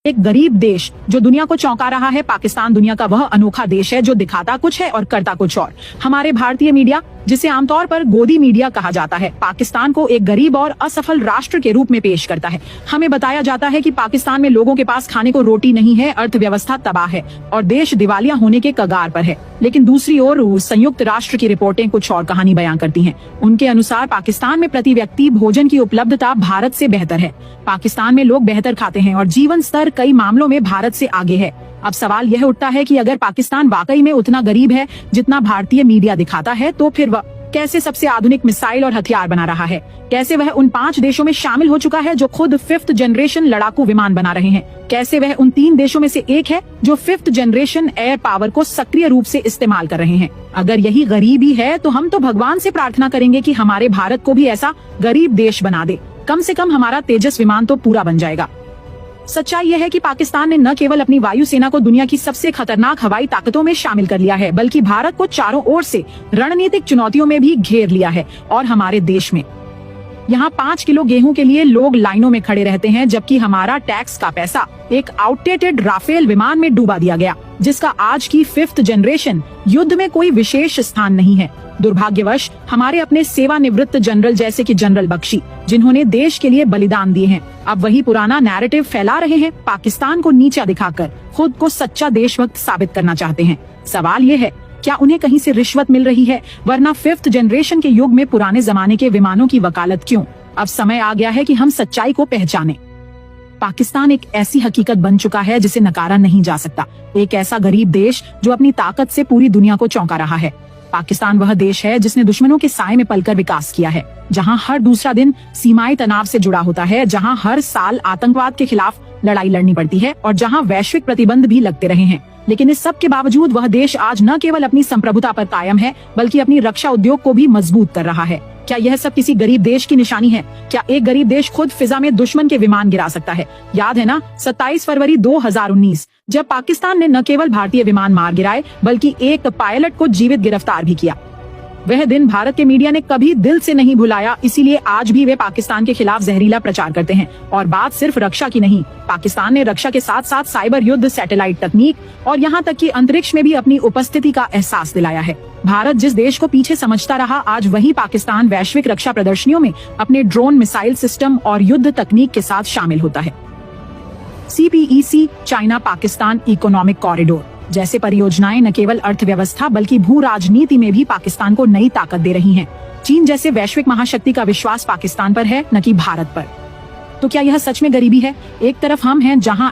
एक गरीब देश जो दुनिया को चौंका रहा है। पाकिस्तान दुनिया का वह अनोखा देश है जो दिखाता कुछ है और करता कुछ और। हमारे भारतीय मीडिया, जिसे आमतौर पर गोदी मीडिया कहा जाता है, पाकिस्तान को एक गरीब और असफल राष्ट्र के रूप में पेश करता है। हमें बताया जाता है कि पाकिस्तान में लोगों के पास खाने को रोटी नहीं है, अर्थव्यवस्था तबाह है और देश दिवालिया होने के कगार पर है। लेकिन दूसरी ओर संयुक्त राष्ट्र की रिपोर्टें कुछ और कहानी बयां करती हैं। उनके अनुसार पाकिस्तान में प्रति व्यक्ति भोजन की उपलब्धता भारत से बेहतर है। पाकिस्तान में लोग बेहतर खाते हैं और जीवन स्तर कई मामलों में भारत से आगे है। अब सवाल यह उठता है कि अगर पाकिस्तान वाकई में उतना गरीब है जितना भारतीय मीडिया दिखाता है, तो फिर वह कैसे सबसे आधुनिक मिसाइल और हथियार बना रहा है? कैसे वह उन 5 देशों में शामिल हो चुका है जो खुद 5th जनरेशन लड़ाकू विमान बना रहे हैं? कैसे वह उन 3 देशों में से एक है जो 5th जनरेशन एयर पावर को सक्रिय रूप से इस्तेमाल कर रहे हैं? अगर यही गरीबी है तो हम तो भगवान से प्रार्थना करेंगे कि हमारे भारत को भी ऐसा गरीब देश बना दे। कम से कम हमारा तेजस विमान तो पूरा बन जाएगा। सच्चाई यह है कि पाकिस्तान ने न केवल अपनी वायुसेना को दुनिया की सबसे खतरनाक हवाई ताकतों में शामिल कर लिया है, बल्कि भारत को चारों ओर से रणनीतिक चुनौतियों में भी घेर लिया है। और हमारे देश में यहाँ 5 किलो गेहूं के लिए लोग लाइनों में खड़े रहते हैं, जबकि हमारा टैक्स का पैसा एक आउटडेटेड राफेल विमान में डूबा दिया गया, जिसका आज की 5th जनरेशन युद्ध में कोई विशेष स्थान नहीं है। दुर्भाग्यवश हमारे अपने सेवानिवृत्त जनरल जैसे कि जनरल बख्शी, जिन्होंने देश के लिए बलिदान दिए हैं, अब वही पुराना नैरेटिव फैला रहे हैं। पाकिस्तान को नीचा दिखाकर खुद को सच्चा देशभक्त साबित करना चाहते हैं। सवाल ये है, क्या उन्हें कहीं से रिश्वत मिल रही है? वरना 5th जनरेशन के युग में पुराने जमाने के विमानों की वकालत क्यों? अब समय आ गया है कि हम सच्चाई को पहचानें। पाकिस्तान एक ऐसी हकीकत बन चुका है जिसे नकारा नहीं जा सकता। एक ऐसा गरीब देश जो अपनी ताकत से पूरी दुनिया को चौंका रहा है। पाकिस्तान वह देश है जिसने दुश्मनों के साए में पलकर विकास किया है, जहां हर दूसरा दिन सीमाई तनाव से जुड़ा होता है, जहां हर साल आतंकवाद के खिलाफ लड़ाई लड़नी पड़ती है और जहां वैश्विक प्रतिबंध भी लगते रहे हैं। लेकिन इस सब के बावजूद वह देश आज न केवल अपनी संप्रभुता पर कायम है, बल्कि अपनी रक्षा उद्योग को भी मजबूत कर रहा है। क्या यह सब किसी गरीब देश की निशानी है? क्या एक गरीब देश खुद फिजा में दुश्मन के विमान गिरा सकता है? याद है ना 27 फरवरी 2019, जब पाकिस्तान ने न केवल भारतीय विमान मार गिराए, बल्कि एक पायलट को जीवित गिरफ्तार भी किया। वह दिन भारत के मीडिया ने कभी दिल से नहीं भुलाया, इसीलिए आज भी वे पाकिस्तान के खिलाफ जहरीला प्रचार करते हैं। और बात सिर्फ रक्षा की नहीं, पाकिस्तान ने रक्षा के साथ साथ साइबर युद्ध, सैटेलाइट तकनीक और यहाँ तक कि अंतरिक्ष में भी अपनी उपस्थिति का एहसास दिलाया है। भारत जिस देश को पीछे समझता रहा, आज वही पाकिस्तान वैश्विक रक्षा प्रदर्शनियों में अपने ड्रोन, मिसाइल सिस्टम और युद्ध तकनीक के साथ शामिल होता है। CPEC, China Pakistan economic corridor जैसे परियोजनाएं न केवल अर्थव्यवस्था बल्कि भू राजनीति में भी पाकिस्तान को नई ताकत दे रही हैं। चीन जैसे वैश्विक महाशक्ति का विश्वास पाकिस्तान पर है, न कि भारत पर। तो क्या यह सच में गरीबी है? एक तरफ हम हैं जहां